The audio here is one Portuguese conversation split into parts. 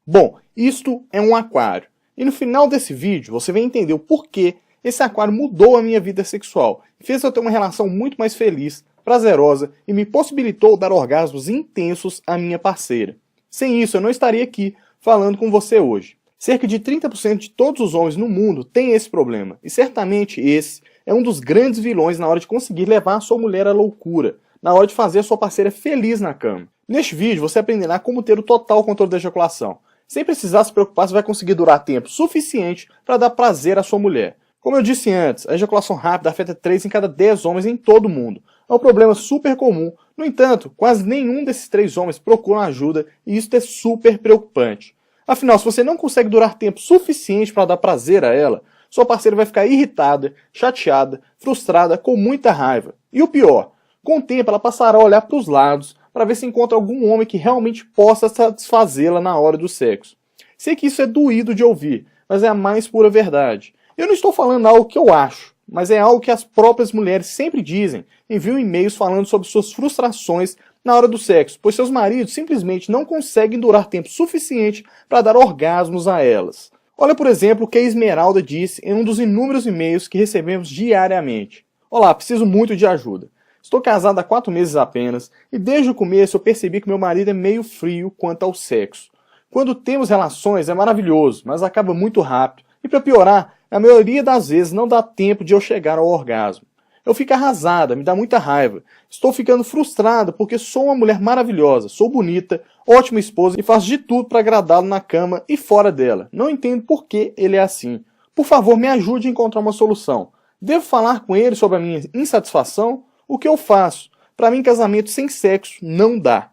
Bom, isto é um aquário. E no final desse vídeo você vai entender o porquê esse aquário mudou a minha vida sexual e fez eu ter uma relação muito mais feliz, prazerosa e me possibilitou dar orgasmos intensos à minha parceira. Sem isso eu não estaria aqui falando com você hoje. Cerca de 30% de todos os homens no mundo têm esse problema, e certamente esse é um dos grandes vilões na hora de conseguir levar a sua mulher à loucura, na hora de fazer a sua parceira feliz na cama. Neste vídeo você aprenderá como ter o total controle da ejaculação, sem precisar se preocupar se vai conseguir durar tempo suficiente para dar prazer à sua mulher. Como eu disse antes, a ejaculação rápida afeta 3 em cada 10 homens em todo o mundo. É um problema super comum, no entanto, quase nenhum desses 3 homens procuram ajuda e isso é super preocupante. Afinal, se você não consegue durar tempo suficiente para dar prazer a ela, sua parceira vai ficar irritada, chateada, frustrada, com muita raiva. E o pior, com o tempo ela passará a olhar para os lados para ver se encontra algum homem que realmente possa satisfazê-la na hora do sexo. Sei que isso é doído de ouvir, mas é a mais pura verdade. Eu não estou falando algo que eu acho, mas é algo que as próprias mulheres sempre dizem, enviam e-mails falando sobre suas frustrações na hora do sexo, pois seus maridos simplesmente não conseguem durar tempo suficiente para dar orgasmos a elas. Olha, por exemplo, o que a Esmeralda disse em um dos inúmeros e-mails que recebemos diariamente. Olá, preciso muito de ajuda. Estou casada há 4 meses apenas, e desde o começo eu percebi que meu marido é meio frio quanto ao sexo. Quando temos relações é maravilhoso, mas acaba muito rápido, e para piorar, a maioria das vezes não dá tempo de eu chegar ao orgasmo. Eu fico arrasada, me dá muita raiva. Estou ficando frustrada porque sou uma mulher maravilhosa, sou bonita, ótima esposa e faço de tudo para agradá-lo na cama e fora dela. Não entendo por que ele é assim. Por favor, me ajude a encontrar uma solução. Devo falar com ele sobre a minha insatisfação? O que eu faço? Para mim, casamento sem sexo não dá.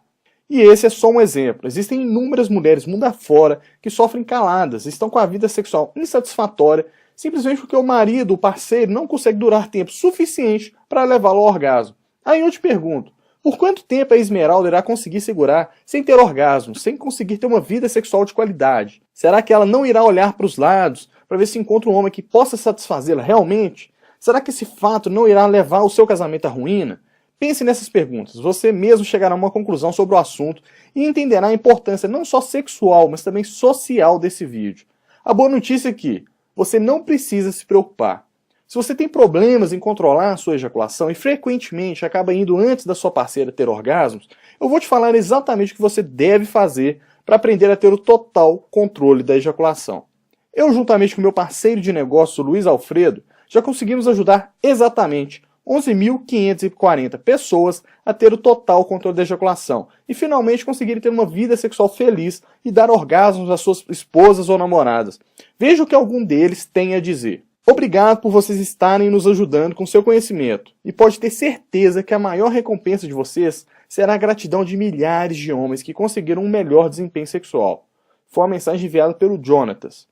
E esse é só um exemplo. Existem inúmeras mulheres mundo afora que sofrem caladas, estão com a vida sexual insatisfatória, simplesmente porque o marido, o parceiro, não consegue durar tempo suficiente para levá-lo ao orgasmo. Aí eu te pergunto, por quanto tempo a Esmeralda irá conseguir segurar sem ter orgasmo, sem conseguir ter uma vida sexual de qualidade? Será que ela não irá olhar para os lados para ver se encontra um homem que possa satisfazê-la realmente? Será que esse fato não irá levar o seu casamento à ruína? Pense nessas perguntas, você mesmo chegará a uma conclusão sobre o assunto e entenderá a importância não só sexual, mas também social desse vídeo. A boa notícia é que você não precisa se preocupar. Se você tem problemas em controlar a sua ejaculação e frequentemente acaba indo antes da sua parceira ter orgasmos, eu vou te falar exatamente o que você deve fazer para aprender a ter o total controle da ejaculação. Eu, juntamente com meu parceiro de negócio, Luiz Alfredo, já conseguimos ajudar exatamente 11.540 pessoas a ter o total controle da ejaculação e finalmente conseguirem ter uma vida sexual feliz e dar orgasmos às suas esposas ou namoradas. Veja o que algum deles tem a dizer. Obrigado por vocês estarem nos ajudando com seu conhecimento e pode ter certeza que a maior recompensa de vocês será a gratidão de milhares de homens que conseguiram um melhor desempenho sexual. Foi uma mensagem enviada pelo Jonatas.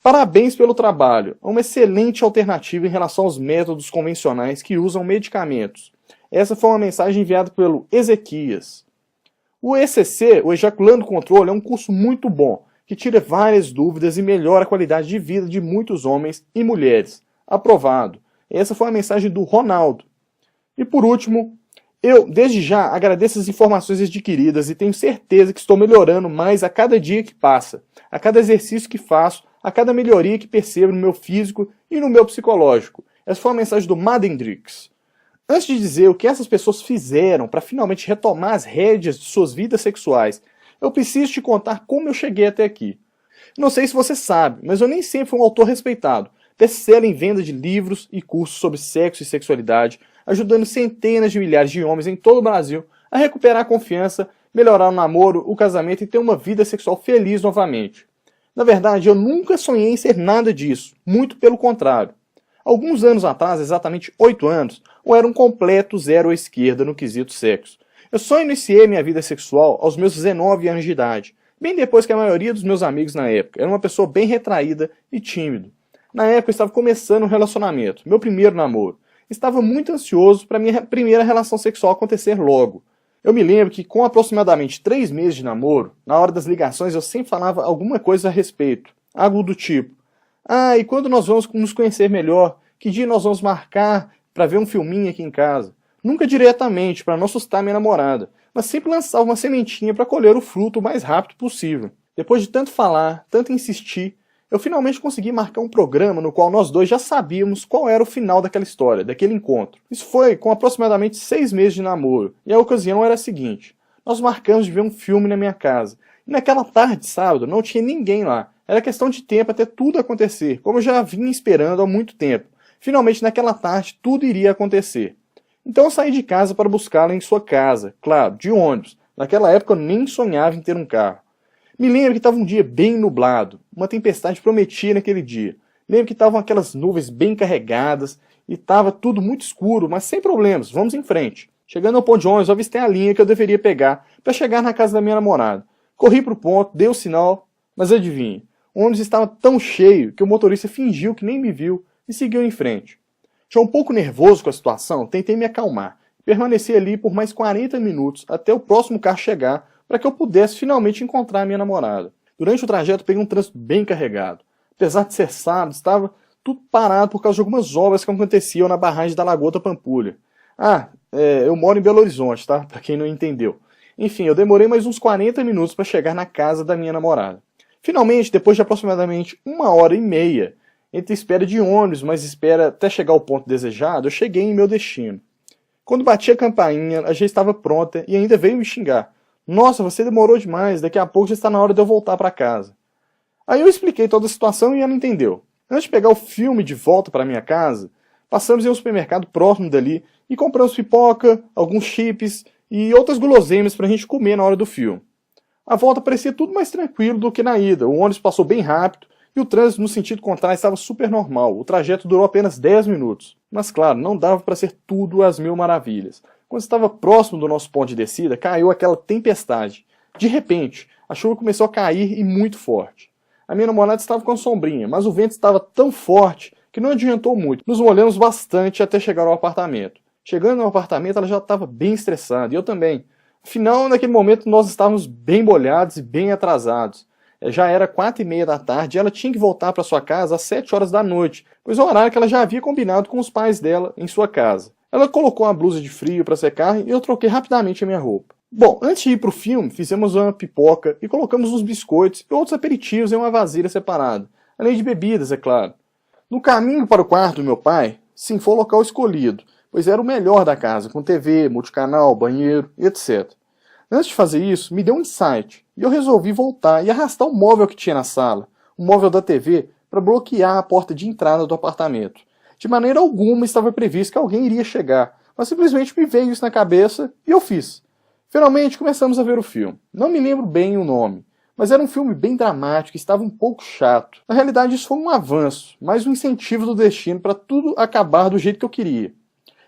Parabéns pelo trabalho, é uma excelente alternativa em relação aos métodos convencionais que usam medicamentos. Essa foi uma mensagem enviada pelo Ezequias. O ECC, o Ejaculando Controle, é um curso muito bom, que tira várias dúvidas e melhora a qualidade de vida de muitos homens e mulheres. Aprovado. Essa foi a mensagem do Ronaldo. E por último, eu, desde já, agradeço as informações adquiridas e tenho certeza que estou melhorando mais a cada dia que passa, a cada exercício que faço, a cada melhoria que percebo no meu físico e no meu psicológico. Essa foi a mensagem do Madendrix. Antes de dizer o que essas pessoas fizeram para finalmente retomar as rédeas de suas vidas sexuais, eu preciso te contar como eu cheguei até aqui. Não sei se você sabe, mas eu nem sempre fui um autor respeitado, best-seller em venda de livros e cursos sobre sexo e sexualidade, ajudando centenas de milhares de homens em todo o Brasil a recuperar a confiança, melhorar o namoro, o casamento e ter uma vida sexual feliz novamente. Na verdade, eu nunca sonhei em ser nada disso, muito pelo contrário. Alguns anos atrás, exatamente 8 anos, eu era um completo zero à esquerda no quesito sexo. Eu só iniciei minha vida sexual aos meus 19 anos de idade, bem depois que a maioria dos meus amigos na época. Era uma pessoa bem retraída e tímido. Na época eu estava começando um relacionamento, meu primeiro namoro. Estava muito ansioso para minha primeira relação sexual acontecer logo. Eu me lembro que com aproximadamente 3 meses de namoro, na hora das ligações eu sempre falava alguma coisa a respeito. Algo do tipo, e quando nós vamos nos conhecer melhor? Que dia nós vamos marcar para ver um filminho aqui em casa? Nunca diretamente, para não assustar minha namorada, mas sempre lançava uma sementinha para colher o fruto o mais rápido possível. Depois de tanto falar, tanto insistir, eu finalmente consegui marcar um programa no qual nós dois já sabíamos qual era o final daquela história, daquele encontro. Isso foi com aproximadamente 6 meses de namoro, e a ocasião era a seguinte: nós marcamos de ver um filme na minha casa, e naquela tarde de sábado não tinha ninguém lá. Era questão de tempo até tudo acontecer, como eu já vinha esperando há muito tempo. Finalmente naquela tarde tudo iria acontecer. Então eu saí de casa para buscá-la em sua casa, claro, de ônibus. Naquela época eu nem sonhava em ter um carro. Me lembro que estava um dia bem nublado, uma tempestade prometia naquele dia. Lembro que estavam aquelas nuvens bem carregadas e estava tudo muito escuro, mas sem problemas, vamos em frente. Chegando ao ponto de ônibus, eu avistei a linha que eu deveria pegar para chegar na casa da minha namorada. Corri para o ponto, dei o sinal, mas adivinhe, o ônibus estava tão cheio que o motorista fingiu que nem me viu e seguiu em frente. Já um pouco nervoso com a situação, tentei me acalmar. Permaneci ali por mais 40 minutos até o próximo carro chegar para que eu pudesse finalmente encontrar a minha namorada. Durante o trajeto peguei um trânsito bem carregado. Apesar de ser sábado, estava tudo parado por causa de algumas obras que aconteciam na barragem da Lagoa da Pampulha. Eu moro em Belo Horizonte, tá? Para quem não entendeu. Enfim, eu demorei mais uns 40 minutos para chegar na casa da minha namorada. Finalmente, depois de aproximadamente 1h30, entre espera de ônibus, mas espera até chegar ao ponto desejado, eu cheguei em meu destino. Quando bati a campainha, ela já estava pronta e ainda veio me xingar. Nossa, você demorou demais, daqui a pouco já está na hora de eu voltar para casa. Aí eu expliquei toda a situação e ela entendeu. Antes de pegar o filme de volta para minha casa, passamos em um supermercado próximo dali e compramos pipoca, alguns chips e outras guloseimas para a gente comer na hora do filme. A volta parecia tudo mais tranquilo do que na ida, o ônibus passou bem rápido e o trânsito no sentido contrário estava super normal, o trajeto durou apenas 10 minutos. Mas claro, não dava para ser tudo às mil maravilhas. Quando estava próximo do nosso ponto de descida, caiu aquela tempestade. De repente, a chuva começou a cair e muito forte. A minha namorada estava com a sombrinha, mas o vento estava tão forte que não adiantou muito. Nos molhamos bastante até chegar ao apartamento. Chegando no apartamento, ela já estava bem estressada, e eu também. Afinal, naquele momento, nós estávamos bem molhados e bem atrasados. Já era 4h30 da tarde e ela tinha que voltar para sua casa às 7 horas da noite, pois é o horário que ela já havia combinado com os pais dela em sua casa. Ela colocou uma blusa de frio para secar e eu troquei rapidamente a minha roupa. Bom, antes de ir para o filme, fizemos uma pipoca e colocamos uns biscoitos e outros aperitivos em uma vasilha separada, além de bebidas, é claro. No caminho para o quarto do meu pai, sim, foi o local escolhido, pois era o melhor da casa, com TV, multicanal, banheiro, etc. Antes de fazer isso, me deu um insight, e eu resolvi voltar e arrastar o móvel que tinha na sala, o móvel da TV, para bloquear a porta de entrada do apartamento. De maneira alguma estava previsto que alguém iria chegar, mas simplesmente me veio isso na cabeça e eu fiz. Finalmente começamos a ver o filme. Não me lembro bem o nome, mas era um filme bem dramático e estava um pouco chato. Na realidade isso foi um avanço, mais um incentivo do destino para tudo acabar do jeito que eu queria.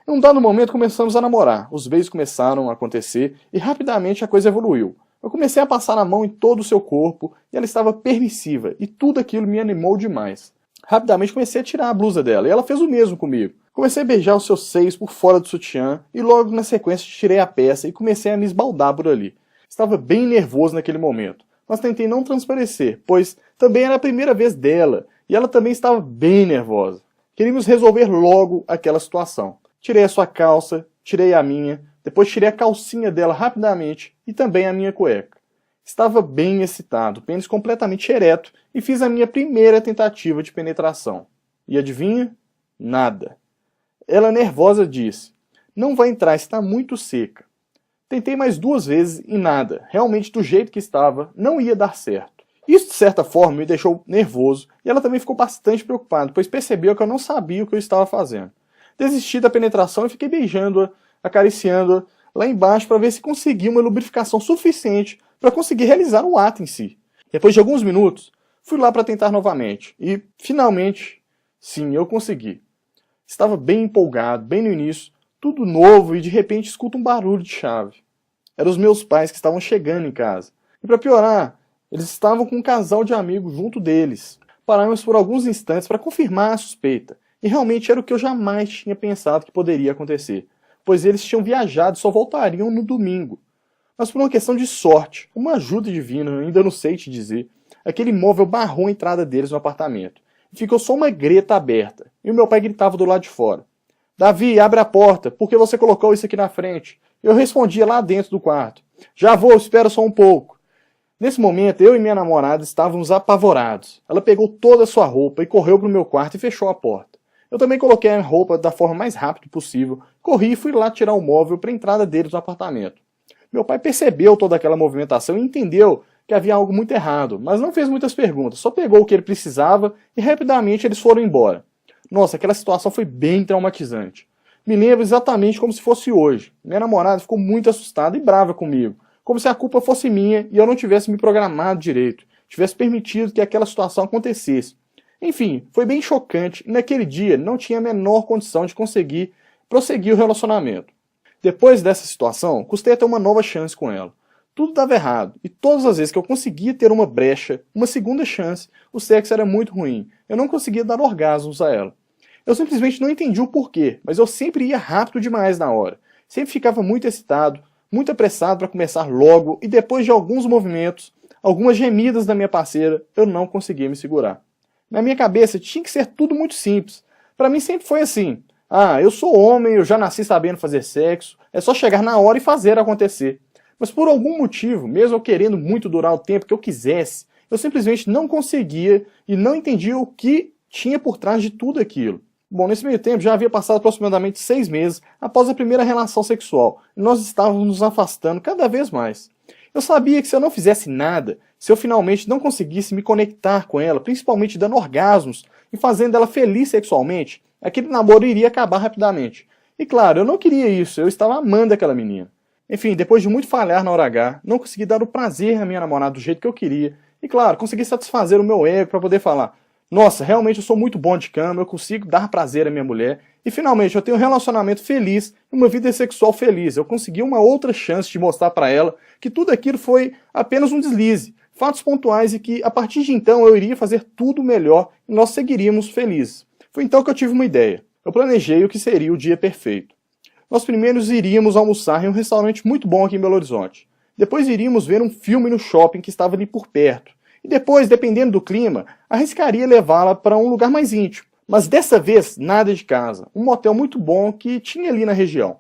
Em um dado momento começamos a namorar, os beijos começaram a acontecer e rapidamente a coisa evoluiu. Eu comecei a passar a mão em todo o seu corpo e ela estava permissiva e tudo aquilo me animou demais. Rapidamente comecei a tirar a blusa dela e ela fez o mesmo comigo. Comecei a beijar os seus seios por fora do sutiã e logo na sequência tirei a peça e comecei a me esbaldar por ali. Estava bem nervoso naquele momento, mas tentei não transparecer, pois também era a primeira vez dela e ela também estava bem nervosa. Queríamos resolver logo aquela situação. Tirei a sua calça, tirei a minha, depois tirei a calcinha dela rapidamente e também a minha cueca. Estava bem excitado, pênis completamente ereto e fiz a minha primeira tentativa de penetração. E adivinha? Nada. Ela nervosa disse, não vai entrar, está muito seca. Tentei mais 2 vezes e nada, realmente do jeito que estava, não ia dar certo. Isso de certa forma me deixou nervoso e ela também ficou bastante preocupada, pois percebeu que eu não sabia o que eu estava fazendo. Desisti da penetração e fiquei beijando-a, acariciando-a lá embaixo para ver se conseguia uma lubrificação suficiente para conseguir realizar o ato em si. Depois de alguns minutos, fui lá para tentar novamente e, finalmente, sim, eu consegui. Estava bem empolgado, bem no início, tudo novo e de repente escuto um barulho de chave. Eram os meus pais que estavam chegando em casa. E para piorar, eles estavam com um casal de amigos junto deles. Paramos por alguns instantes para confirmar a suspeita. E realmente era o que eu jamais tinha pensado que poderia acontecer, pois eles tinham viajado e só voltariam no domingo. Mas por uma questão de sorte, uma ajuda divina, ainda não sei te dizer, aquele móvel barrou a entrada deles no apartamento. Ficou só uma greta aberta, e o meu pai gritava do lado de fora. Davi, abre a porta, por que você colocou isso aqui na frente? Eu respondia lá dentro do quarto. Já vou, espera só um pouco. Nesse momento, eu e minha namorada estávamos apavorados. Ela pegou toda a sua roupa e correu para o meu quarto e fechou a porta. Eu também coloquei a roupa da forma mais rápida possível, corri e fui lá tirar o móvel para a entrada deles no apartamento. Meu pai percebeu toda aquela movimentação e entendeu que havia algo muito errado, mas não fez muitas perguntas, só pegou o que ele precisava e rapidamente eles foram embora. Nossa, aquela situação foi bem traumatizante. Me lembro exatamente como se fosse hoje. Minha namorada ficou muito assustada e brava comigo, como se a culpa fosse minha e eu não tivesse me programado direito, tivesse permitido que aquela situação acontecesse. Enfim, foi bem chocante e naquele dia não tinha a menor condição de conseguir prosseguir o relacionamento. Depois dessa situação, custei a ter uma nova chance com ela. Tudo dava errado, e todas as vezes que eu conseguia ter uma brecha, uma segunda chance, o sexo era muito ruim. Eu não conseguia dar orgasmos a ela. Eu simplesmente não entendi o porquê, mas eu sempre ia rápido demais na hora. Sempre ficava muito excitado, muito apressado para começar logo, e depois de alguns movimentos, algumas gemidas da minha parceira, eu não conseguia me segurar. Na minha cabeça tinha que ser tudo muito simples. Para mim sempre foi assim. Ah, eu sou homem, eu já nasci sabendo fazer sexo, é só chegar na hora e fazer acontecer. Mas por algum motivo, mesmo eu querendo muito durar o tempo que eu quisesse, eu simplesmente não conseguia e não entendia o que tinha por trás de tudo aquilo. Bom, nesse meio tempo já havia passado aproximadamente 6 meses após a primeira relação sexual, e nós estávamos nos afastando cada vez mais. Eu sabia que se eu não fizesse nada, se eu finalmente não conseguisse me conectar com ela, principalmente dando orgasmos e fazendo ela feliz sexualmente, aquele namoro iria acabar rapidamente. E claro, eu não queria isso, eu estava amando aquela menina. Enfim, depois de muito falhar na hora H, não consegui dar o prazer à minha namorada do jeito que eu queria. E claro, consegui satisfazer o meu ego para poder falar: nossa, realmente eu sou muito bom de cama, eu consigo dar prazer à minha mulher. E finalmente eu tenho um relacionamento feliz e uma vida sexual feliz. Eu consegui uma outra chance de mostrar para ela que tudo aquilo foi apenas um deslize. Fatos pontuais e que a partir de então eu iria fazer tudo melhor e nós seguiríamos felizes. Foi então que eu tive uma ideia. Eu planejei o que seria o dia perfeito. Nós primeiro iríamos almoçar em um restaurante muito bom aqui em Belo Horizonte. Depois iríamos ver um filme no shopping que estava ali por perto. E depois, dependendo do clima, arriscaria levá-la para um lugar mais íntimo. Mas dessa vez, nada de casa. Um motel muito bom que tinha ali na região.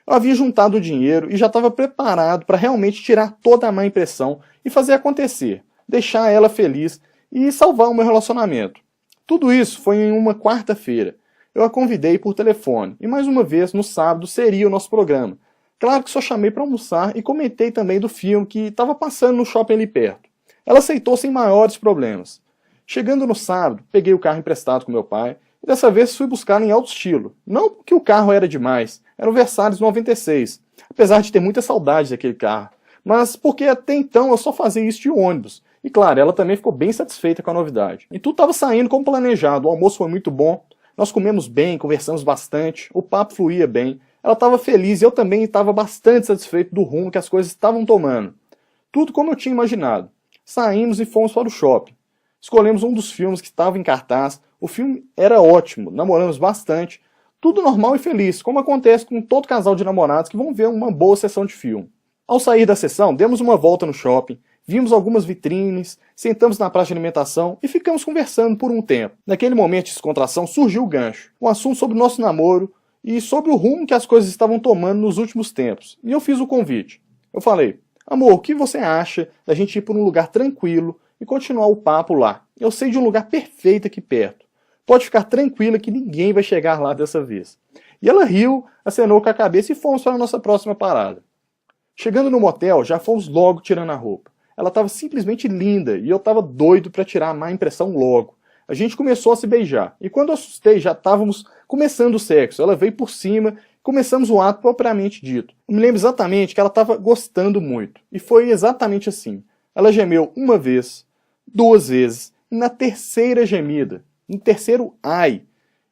Eu havia juntado o dinheiro e já estava preparado para realmente tirar toda a má impressão e fazer acontecer. Deixar ela feliz e salvar o meu relacionamento. Tudo isso foi em uma quarta-feira. Eu a convidei por telefone, e mais uma vez, no sábado, seria o nosso programa. Claro que só chamei para almoçar e comentei também do filme que estava passando no shopping ali perto. Ela aceitou sem maiores problemas. Chegando no sábado, peguei o carro emprestado com meu pai, e dessa vez fui buscar em alto estilo. Não porque o carro era demais, era o Versalhes 96, apesar de ter muita saudade daquele carro, mas porque até então eu só fazia isso de ônibus. E claro, ela também ficou bem satisfeita com a novidade. E tudo estava saindo como planejado, o almoço foi muito bom, nós comemos bem, conversamos bastante, o papo fluía bem, ela estava feliz e eu também estava bastante satisfeito do rumo que as coisas estavam tomando. Tudo como eu tinha imaginado. Saímos e fomos para o shopping. Escolhemos um dos filmes que estava em cartaz, o filme era ótimo, namoramos bastante, tudo normal e feliz, como acontece com todo casal de namorados que vão ver uma boa sessão de filme. Ao sair da sessão, demos uma volta no shopping, vimos algumas vitrines, sentamos na praça de alimentação e ficamos conversando por um tempo. Naquele momento de descontração surgiu o gancho, um assunto sobre o nosso namoro e sobre o rumo que as coisas estavam tomando nos últimos tempos. E eu fiz o convite. Eu falei: amor, o que você acha da gente ir por um lugar tranquilo e continuar o papo lá? Eu sei de um lugar perfeito aqui perto. Pode ficar tranquila que ninguém vai chegar lá dessa vez. E ela riu, acenou com a cabeça e fomos para a nossa próxima parada. Chegando no motel, já fomos logo tirando a roupa. Ela estava simplesmente linda e eu estava doido para tirar a má impressão logo. A gente começou a se beijar e quando eu assustei já estávamos começando o sexo. Ela veio por cima e começamos o ato propriamente dito. Eu me lembro exatamente que ela estava gostando muito e foi exatamente assim. Ela gemeu uma vez, 2 vezes e na terceira gemida, no terceiro ai,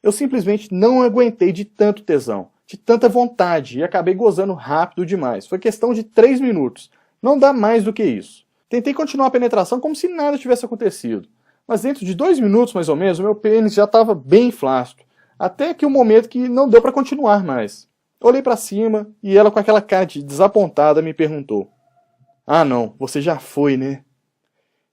eu simplesmente não aguentei de tanto tesão, de tanta vontade e acabei gozando rápido demais. Foi questão de 3 minutos, não dá mais do que isso. Tentei continuar a penetração como se nada tivesse acontecido. Mas dentro de 2 minutos, mais ou menos, o meu pênis já estava bem flácido. Até que o momento que não deu para continuar mais. Eu olhei para cima e ela com aquela cara de desapontada me perguntou: ah não, você já foi, né?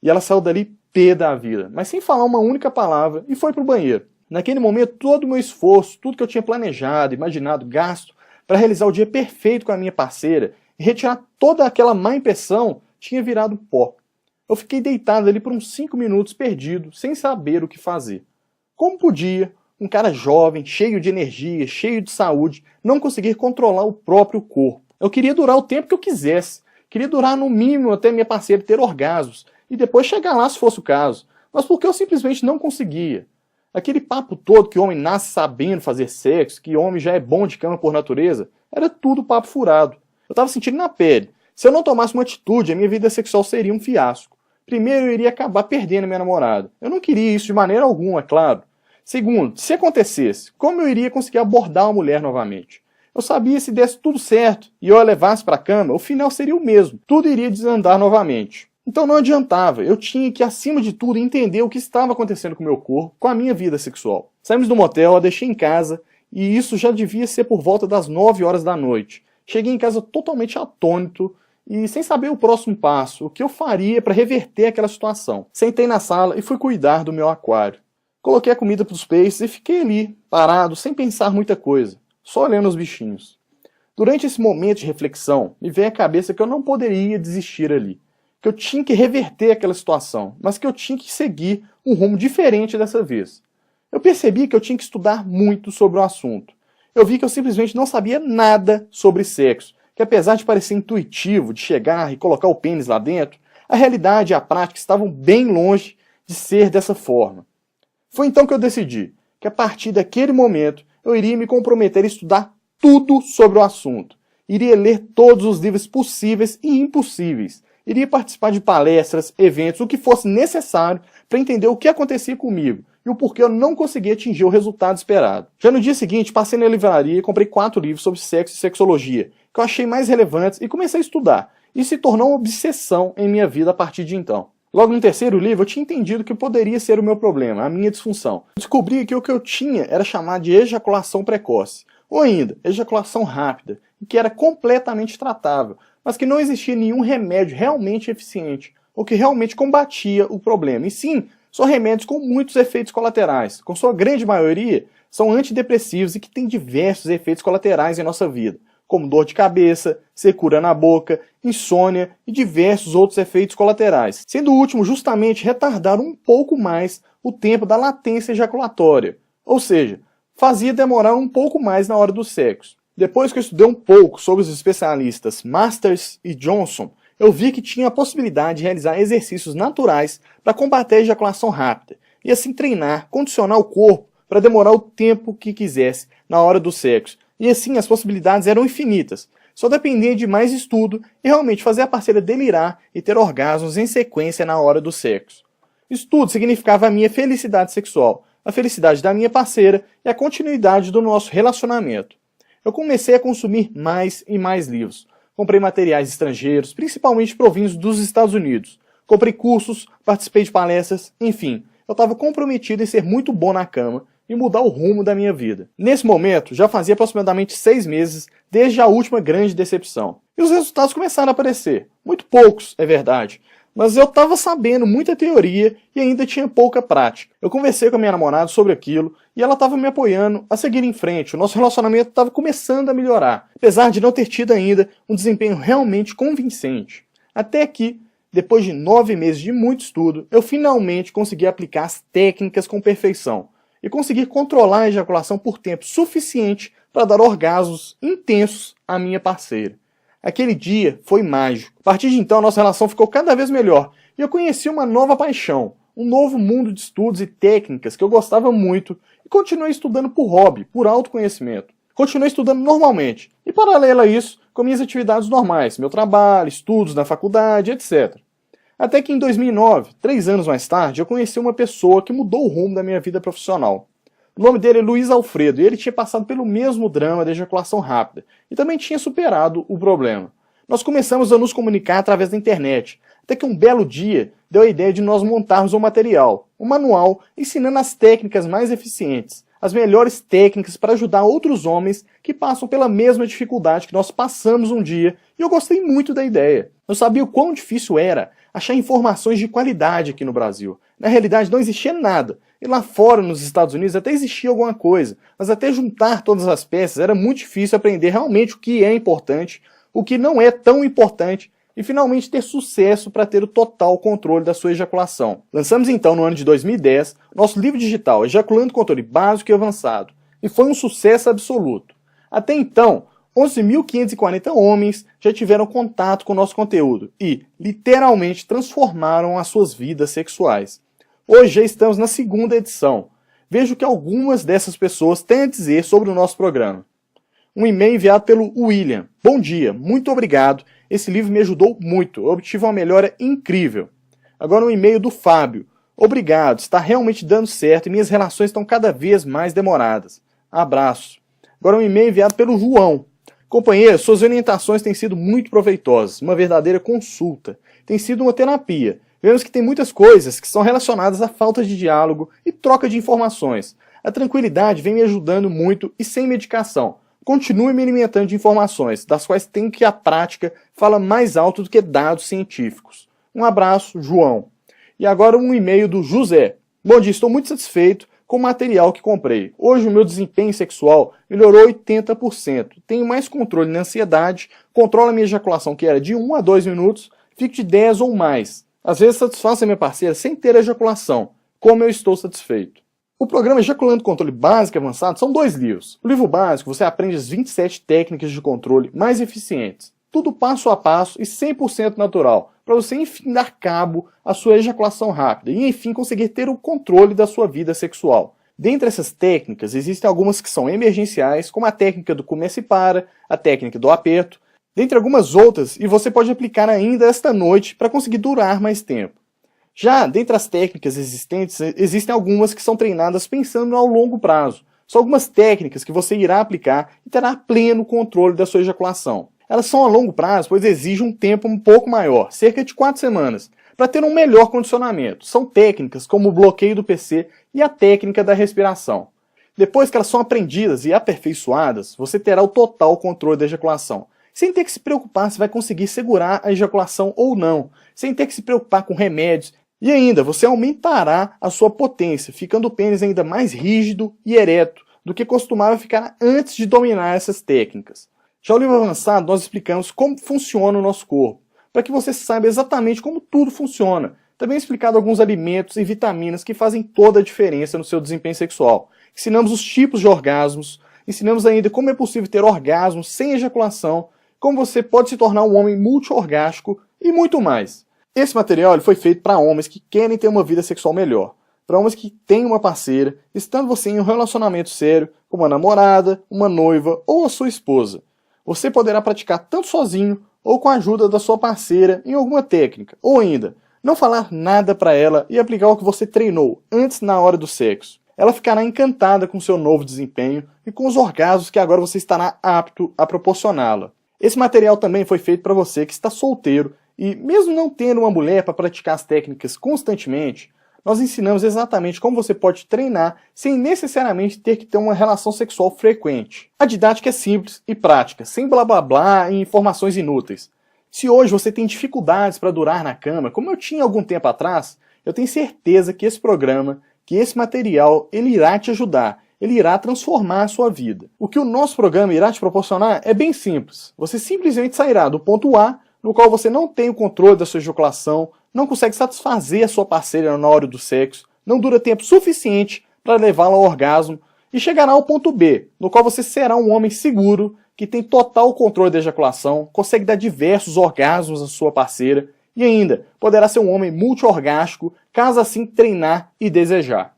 E ela saiu dali pé da vida, mas sem falar uma única palavra e foi pro banheiro. Naquele momento todo o meu esforço, tudo que eu tinha planejado, imaginado, gasto para realizar o dia perfeito com a minha parceira e retirar toda aquela má impressão tinha virado pó. Eu fiquei deitado ali por uns 5 minutos perdido, sem saber o que fazer. Como podia um cara jovem, cheio de energia, cheio de saúde, não conseguir controlar o próprio corpo? Eu queria durar o tempo que eu quisesse. Queria durar no mínimo até minha parceira ter orgasmos, e depois chegar lá se fosse o caso. Mas porque eu simplesmente não conseguia. Aquele papo todo que o homem nasce sabendo fazer sexo, que o homem já é bom de cama por natureza, era tudo papo furado. Eu estava sentindo na pele. Se eu não tomasse uma atitude, a minha vida sexual seria um fiasco. Primeiro, eu iria acabar perdendo a minha namorada. Eu não queria isso de maneira alguma, é claro. Segundo, se acontecesse, como eu iria conseguir abordar uma mulher novamente? Eu sabia que se desse tudo certo e eu a levasse para a cama, o final seria o mesmo. Tudo iria desandar novamente. Então não adiantava, eu tinha que, acima de tudo, entender o que estava acontecendo com o meu corpo, com a minha vida sexual. Saímos do motel, a deixei em casa, e isso já devia ser por volta das 9 horas da noite. Cheguei em casa totalmente atônito e sem saber o próximo passo, o que eu faria para reverter aquela situação. Sentei na sala e fui cuidar do meu aquário. Coloquei a comida para os peixes e fiquei ali, parado, sem pensar muita coisa, só olhando os bichinhos. Durante esse momento de reflexão, me veio à cabeça que eu não poderia desistir ali, que eu tinha que reverter aquela situação, mas que eu tinha que seguir um rumo diferente dessa vez. Eu percebi que eu tinha que estudar muito sobre o assunto. Eu vi que eu simplesmente não sabia nada sobre sexo, que apesar de parecer intuitivo, de chegar e colocar o pênis lá dentro, a realidade e a prática estavam bem longe de ser dessa forma. Foi então que eu decidi que a partir daquele momento eu iria me comprometer a estudar tudo sobre o assunto. Iria ler todos os livros possíveis e impossíveis. Iria participar de palestras, eventos, o que fosse necessário para entender o que acontecia comigo e o porquê eu não conseguia atingir o resultado esperado. Já no dia seguinte, passei na livraria e comprei 4 livros sobre sexo e sexologia, que eu achei mais relevantes, e comecei a estudar. Isso se tornou uma obsessão em minha vida a partir de então. Logo no terceiro livro, eu tinha entendido que poderia ser o meu problema, a minha disfunção. Eu descobri que o que eu tinha era chamado de ejaculação precoce, ou ainda, ejaculação rápida, que era completamente tratável, mas que não existia nenhum remédio realmente eficiente, ou que realmente combatia o problema. E sim, são remédios com muitos efeitos colaterais. Com sua grande maioria, são antidepressivos e que têm diversos efeitos colaterais em nossa vida, como dor de cabeça, secura na boca, insônia e diversos outros efeitos colaterais, sendo o último justamente retardar um pouco mais o tempo da latência ejaculatória, ou seja, fazia demorar um pouco mais na hora do sexo. Depois que eu estudei um pouco sobre os especialistas Masters e Johnson, eu vi que tinha a possibilidade de realizar exercícios naturais para combater a ejaculação rápida, e assim treinar, condicionar o corpo para demorar o tempo que quisesse na hora do sexo. E assim as possibilidades eram infinitas, só dependia de mais estudo e realmente fazer a parceira delirar e ter orgasmos em sequência na hora do sexo. Isso tudo significava a minha felicidade sexual, a felicidade da minha parceira e a continuidade do nosso relacionamento. Eu comecei a consumir mais e mais livros. Comprei materiais estrangeiros, principalmente provindos dos Estados Unidos. Comprei cursos, participei de palestras, enfim, eu estava comprometido em ser muito bom na cama e mudar o rumo da minha vida. Nesse momento, já fazia aproximadamente 6 meses desde a última grande decepção. E os resultados começaram a aparecer. Muito poucos, é verdade. Mas eu estava sabendo muita teoria e ainda tinha pouca prática. Eu conversei com a minha namorada sobre aquilo e ela estava me apoiando a seguir em frente. O nosso relacionamento estava começando a melhorar, apesar de não ter tido ainda um desempenho realmente convincente. Até que, depois de 9 meses de muito estudo, eu finalmente consegui aplicar as técnicas com perfeição e conseguir controlar a ejaculação por tempo suficiente para dar orgasmos intensos à minha parceira. Aquele dia foi mágico. A partir de então, nossa relação ficou cada vez melhor e eu conheci uma nova paixão, um novo mundo de estudos e técnicas que eu gostava muito e continuei estudando por hobby, por autoconhecimento. Continuei estudando normalmente e, paralelo a isso, com minhas atividades normais, meu trabalho, estudos na faculdade, etc. Até que em 2009, 3 anos mais tarde, eu conheci uma pessoa que mudou o rumo da minha vida profissional. O nome dele é Luiz Alfredo e ele tinha passado pelo mesmo drama da ejaculação rápida e também tinha superado o problema. Nós começamos a nos comunicar através da internet, até que um belo dia deu a ideia de nós montarmos um material, um manual ensinando as técnicas mais eficientes, as melhores técnicas para ajudar outros homens que passam pela mesma dificuldade que nós passamos um dia, e eu gostei muito da ideia. Eu sabia o quão difícil era achar informações de qualidade aqui no Brasil. Na realidade não existia nada, e lá fora nos Estados Unidos até existia alguma coisa, mas até juntar todas as peças era muito difícil aprender realmente o que é importante, o que não é tão importante, e finalmente ter sucesso para ter o total controle da sua ejaculação. Lançamos então no ano de 2010 nosso livro digital Ejaculando Controle Básico e Avançado, e foi um sucesso absoluto. Até então, 11.540 homens já tiveram contato com o nosso conteúdo e, literalmente, transformaram as suas vidas sexuais. Hoje já estamos na segunda edição. Veja o que algumas dessas pessoas têm a dizer sobre o nosso programa. Um e-mail enviado pelo William. Bom dia, muito obrigado. Esse livro me ajudou muito, eu obtive uma melhora incrível. Agora um e-mail do Fábio. Obrigado, está realmente dando certo e minhas relações estão cada vez mais demoradas. Abraço. Agora um e-mail enviado pelo João. Companheiro, suas orientações têm sido muito proveitosas, uma verdadeira consulta. Tem sido uma terapia. Vemos que tem muitas coisas que são relacionadas à falta de diálogo e troca de informações. A tranquilidade vem me ajudando muito e sem medicação. Continue me alimentando de informações, das quais tenho que a prática fala mais alto do que dados científicos. Um abraço, João. E agora um e-mail do José. Bom dia, estou muito satisfeito com o material que comprei. Hoje o meu desempenho sexual melhorou 80%. Tenho mais controle na ansiedade, controlo a minha ejaculação, que era de 1 a 2 minutos, fico de 10 ou mais. Às vezes satisfaço a minha parceira sem ter ejaculação. Como eu estou satisfeito. O programa Ejaculando Controle Básico e Avançado são 2 livros. O livro básico você aprende as 27 técnicas de controle mais eficientes. Tudo passo a passo e 100% natural, para você enfim dar cabo à sua ejaculação rápida e enfim conseguir ter o controle da sua vida sexual. Dentre essas técnicas, existem algumas que são emergenciais, como a técnica do começa e para, a técnica do aperto, dentre algumas outras, e você pode aplicar ainda esta noite para conseguir durar mais tempo. Já, dentre as técnicas existentes, existem algumas que são treinadas pensando ao longo prazo. São algumas técnicas que você irá aplicar e terá pleno controle da sua ejaculação. Elas são a longo prazo, pois exigem um tempo um pouco maior, cerca de 4 semanas, para ter um melhor condicionamento. São técnicas como o bloqueio do PC e a técnica da respiração. Depois que elas são aprendidas e aperfeiçoadas, você terá o total controle da ejaculação, sem ter que se preocupar se vai conseguir segurar a ejaculação ou não, sem ter que se preocupar com remédios. E ainda, você aumentará a sua potência, ficando o pênis ainda mais rígido e ereto do que costumava ficar antes de dominar essas técnicas. Já no livro avançado, nós explicamos como funciona o nosso corpo, para que você saiba exatamente como tudo funciona. Também explicado alguns alimentos e vitaminas que fazem toda a diferença no seu desempenho sexual. Ensinamos os tipos de orgasmos, ensinamos ainda como é possível ter orgasmos sem ejaculação, como você pode se tornar um homem multiorgástico e muito mais. Esse material ele foi feito para homens que querem ter uma vida sexual melhor, para homens que têm uma parceira, estando você em um relacionamento sério, com uma namorada, uma noiva ou a sua esposa. Você poderá praticar tanto sozinho ou com a ajuda da sua parceira em alguma técnica, ou ainda, não falar nada para ela e aplicar o que você treinou antes na hora do sexo. Ela ficará encantada com seu novo desempenho e com os orgasmos que agora você estará apto a proporcioná-la. Esse material também foi feito para você que está solteiro e, mesmo não tendo uma mulher para praticar as técnicas constantemente, nós ensinamos exatamente como você pode treinar sem necessariamente ter que ter uma relação sexual frequente. A didática é simples e prática, sem blá blá blá e informações inúteis. Se hoje você tem dificuldades para durar na cama, como eu tinha algum tempo atrás, eu tenho certeza que esse programa, que esse material, ele irá te ajudar. Ele irá transformar a sua vida. O que o nosso programa irá te proporcionar é bem simples. Você simplesmente sairá do ponto A, no qual você não tem o controle da sua ejaculação, não consegue satisfazer a sua parceira na hora do sexo, não dura tempo suficiente para levá-la ao orgasmo, e chegará ao ponto B, no qual você será um homem seguro, que tem total controle da ejaculação, consegue dar diversos orgasmos à sua parceira, e ainda poderá ser um homem multiorgástico, caso assim treinar e desejar.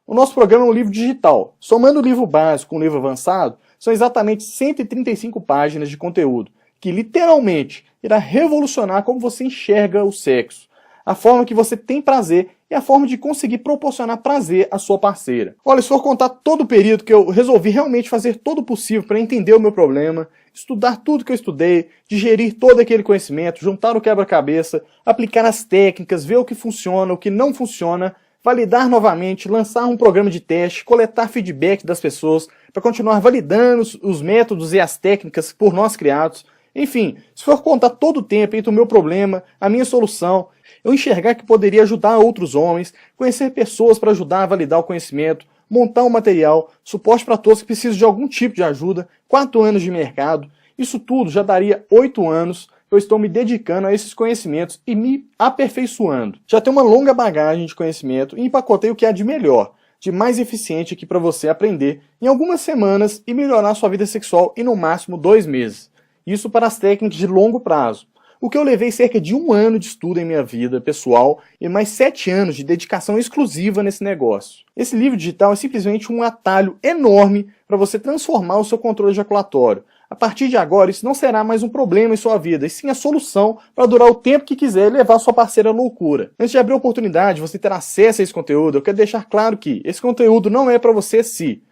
O nosso programa é um livro digital. Somando o livro básico com o livro avançado, são exatamente 135 páginas de conteúdo, que literalmente irá revolucionar como você enxerga o sexo, a forma que você tem prazer e a forma de conseguir proporcionar prazer à sua parceira. Olha, se for contar todo o período que eu resolvi realmente fazer todo o possível para entender o meu problema, estudar tudo que eu estudei, digerir todo aquele conhecimento, juntar o quebra-cabeça, aplicar as técnicas, ver o que funciona, o que não funciona, validar novamente, lançar um programa de teste, coletar feedback das pessoas para continuar validando os métodos e as técnicas por nós criados. Enfim, se for contar todo o tempo entre o meu problema, a minha solução, eu enxergar que poderia ajudar outros homens, conhecer pessoas para ajudar a validar o conhecimento, montar um material, suporte para todos que precisam de algum tipo de ajuda, 4 anos de mercado, isso tudo já daria 8 anos eu estou me dedicando a esses conhecimentos e me aperfeiçoando. Já tenho uma longa bagagem de conhecimento e empacotei o que há de melhor, de mais eficiente aqui para você aprender em algumas semanas e melhorar sua vida sexual em no máximo 2 meses. Isso para as técnicas de longo prazo. O que eu levei cerca de 1 ano de estudo em minha vida pessoal e mais 7 anos de dedicação exclusiva nesse negócio. Esse livro digital é simplesmente um atalho enorme para você transformar o seu controle ejaculatório. A partir de agora, isso não será mais um problema em sua vida, e sim a solução para durar o tempo que quiser e levar sua parceira à loucura. Antes de abrir a oportunidade de você ter acesso a esse conteúdo, eu quero deixar claro que esse conteúdo não é para você se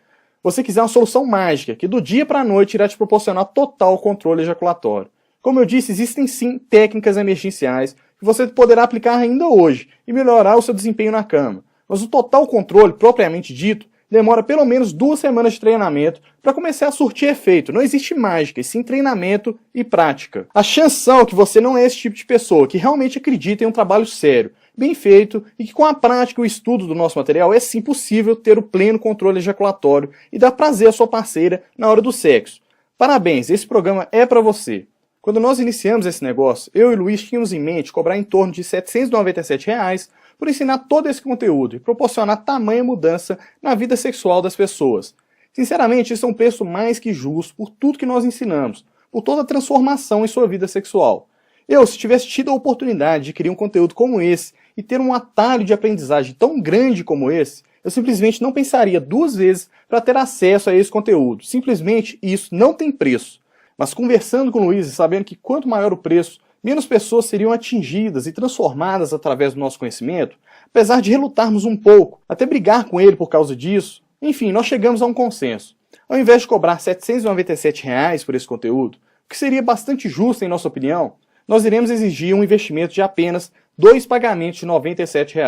você quiser uma solução mágica, que do dia para a noite irá te proporcionar total controle ejaculatório. Como eu disse, existem sim técnicas emergenciais que você poderá aplicar ainda hoje e melhorar o seu desempenho na cama. Mas o total controle, propriamente dito, demora pelo menos 2 semanas de treinamento para começar a surtir efeito. Não existe mágica, e sim treinamento e prática. A chance são que você não é esse tipo de pessoa, que realmente acredita em um trabalho sério, bem feito, e que com a prática e o estudo do nosso material é sim possível ter o pleno controle ejaculatório e dar prazer à sua parceira na hora do sexo. Parabéns, esse programa é para você. Quando nós iniciamos esse negócio, eu e o Luiz tínhamos em mente cobrar em torno de R$ 797 por ensinar todo esse conteúdo e proporcionar tamanha mudança na vida sexual das pessoas. Sinceramente, isso é um preço mais que justo por tudo que nós ensinamos, por toda a transformação em sua vida sexual. Se tivesse tido a oportunidade de criar um conteúdo como esse e ter um atalho de aprendizagem tão grande como esse, eu simplesmente não pensaria 2 vezes para ter acesso a esse conteúdo. Simplesmente isso não tem preço. Mas conversando com o Luiz e sabendo que quanto maior o preço, menos pessoas seriam atingidas e transformadas através do nosso conhecimento, apesar de relutarmos um pouco, até brigar com ele por causa disso, enfim, nós chegamos a um consenso. Ao invés de cobrar R$ 797 por esse conteúdo, o que seria bastante justo em nossa opinião, nós iremos exigir um investimento de apenas 2 pagamentos de R$ 97.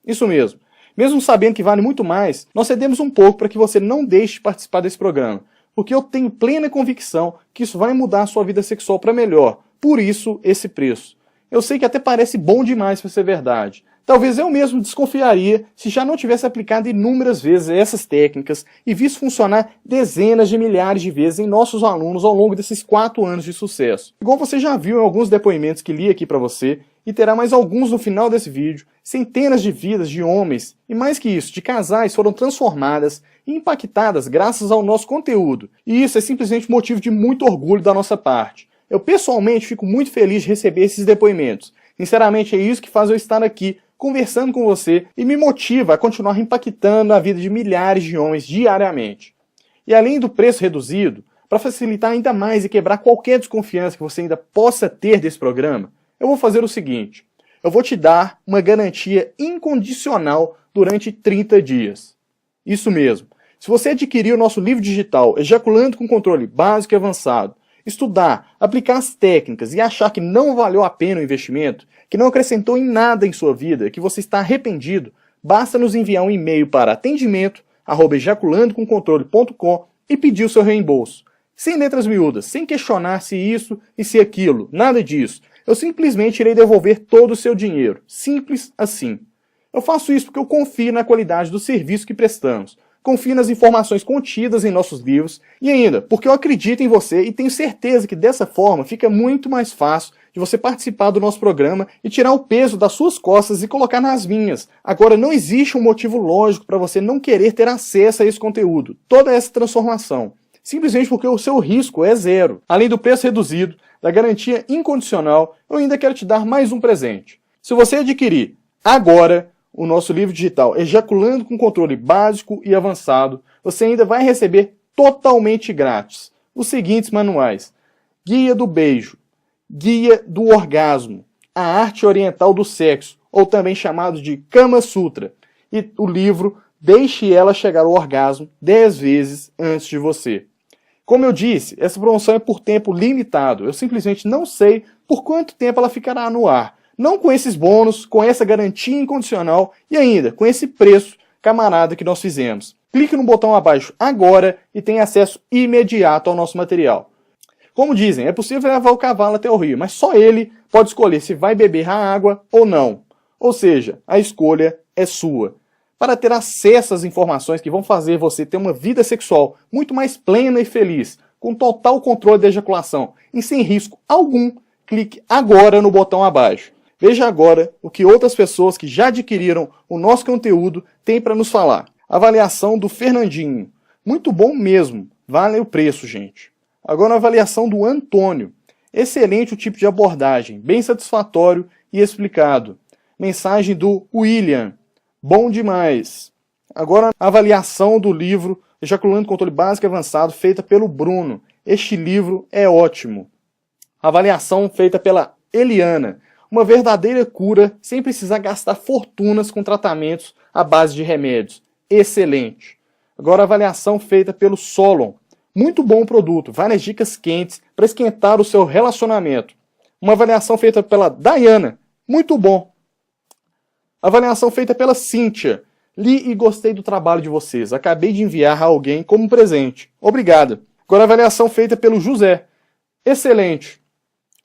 Isso mesmo. Mesmo sabendo que vale muito mais, nós cedemos um pouco para que você não deixe de participar desse programa, porque eu tenho plena convicção que isso vai mudar a sua vida sexual para melhor. Por isso, esse preço. Eu sei que até parece bom demais para ser verdade. Talvez eu mesmo desconfiaria se já não tivesse aplicado inúmeras vezes essas técnicas e visto funcionar dezenas de milhares de vezes em nossos alunos ao longo desses 4 anos de sucesso. Igual você já viu em alguns depoimentos que li aqui para você, e terá mais alguns no final desse vídeo, centenas de vidas de homens, e mais que isso, de casais foram transformadas e impactadas graças ao nosso conteúdo. E isso é simplesmente motivo de muito orgulho da nossa parte. Eu pessoalmente fico muito feliz de receber esses depoimentos. Sinceramente é isso que faz eu estar aqui conversando com você e me motiva a continuar impactando a vida de milhares de homens diariamente. E além do preço reduzido, para facilitar ainda mais e quebrar qualquer desconfiança que você ainda possa ter desse programa, eu vou fazer o seguinte: eu vou te dar uma garantia incondicional durante 30 dias. Isso mesmo. Se você adquirir o nosso livro digital Ejaculando com Controle Básico e Avançado, estudar, aplicar as técnicas e achar que não valeu a pena o investimento, que não acrescentou em nada em sua vida, que você está arrependido, basta nos enviar um e-mail para atendimento@ejaculandocomcontrole.com e pedir o seu reembolso. Sem letras miúdas, sem questionar se isso e se aquilo, nada disso. Eu simplesmente irei devolver todo o seu dinheiro. Simples assim. Eu faço isso porque eu confio na qualidade do serviço que prestamos. Confio nas informações contidas em nossos livros e ainda porque eu acredito em você e tenho certeza que dessa forma fica muito mais fácil de você participar do nosso programa e tirar o peso das suas costas e colocar nas minhas. Agora, não existe um motivo lógico para você não querer ter acesso a esse conteúdo, toda essa transformação. Simplesmente porque o seu risco é zero. Além do preço reduzido, da garantia incondicional, eu ainda quero te dar mais um presente. Se você adquirir agora o nosso livro digital Ejaculando com Controle Básico e Avançado, você ainda vai receber totalmente grátis os seguintes manuais: Guia do Beijo, Guia do Orgasmo, A Arte Oriental do Sexo, ou também chamado de Kama Sutra, e o livro Deixe Ela Chegar ao Orgasmo 10 vezes antes de você. Como eu disse, essa promoção é por tempo limitado. Eu simplesmente não sei por quanto tempo ela ficará no ar. Não com esses bônus, com essa garantia incondicional e ainda com esse preço camarada que nós fizemos. Clique no botão abaixo agora e tenha acesso imediato ao nosso material. Como dizem, é possível levar o cavalo até o rio, mas só ele pode escolher se vai beber a água ou não. Ou seja, a escolha é sua. Para ter acesso às informações que vão fazer você ter uma vida sexual muito mais plena e feliz, com total controle da ejaculação e sem risco algum, clique agora no botão abaixo. Veja agora o que outras pessoas que já adquiriram o nosso conteúdo têm para nos falar. Avaliação do Fernandinho. Muito bom mesmo. Vale o preço, gente. Agora a avaliação do Antônio. Excelente o tipo de abordagem, bem satisfatório e explicado. Mensagem do William. Bom demais. Agora a avaliação do livro Ejaculando Controle Básico e Avançado, feita pelo Bruno. Este livro é ótimo. Avaliação feita pela Eliana. Uma verdadeira cura sem precisar gastar fortunas com tratamentos à base de remédios. Excelente. Agora a avaliação feita pelo Solon. Muito bom o produto, várias dicas quentes para esquentar o seu relacionamento. Uma avaliação feita pela Dayana. Muito bom. Avaliação feita pela Cíntia. Li e gostei do trabalho de vocês. Acabei de enviar a alguém como presente. Obrigado. Agora a avaliação feita pelo José. Excelente.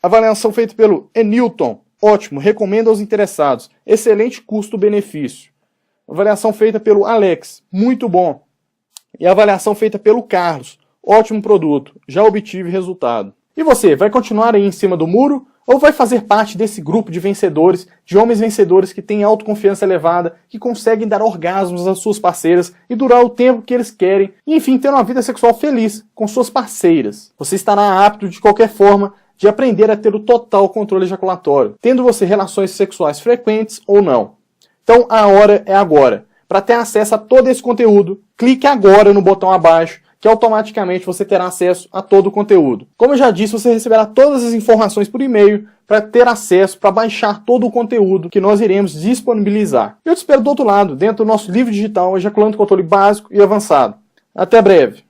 Avaliação feita pelo Enilton. Ótimo, recomendo aos interessados. Excelente custo-benefício. Avaliação feita pelo Alex. Muito bom. E a avaliação feita pelo Carlos. Ótimo produto. Já obtive resultado. E você, vai continuar aí em cima do muro? Ou vai fazer parte desse grupo de vencedores, de homens vencedores que têm autoconfiança elevada, que conseguem dar orgasmos às suas parceiras e durar o tempo que eles querem, e enfim, ter uma vida sexual feliz com suas parceiras? Você estará apto de qualquer forma de aprender a ter o total controle ejaculatório, tendo você relações sexuais frequentes ou não. Então a hora é agora. Para ter acesso a todo esse conteúdo, clique agora no botão abaixo, que automaticamente você terá acesso a todo o conteúdo. Como eu já disse, você receberá todas as informações por e-mail para ter acesso, para baixar todo o conteúdo que nós iremos disponibilizar. Eu te espero do outro lado, dentro do nosso livro digital Ejaculando Controle Básico e Avançado. Até breve!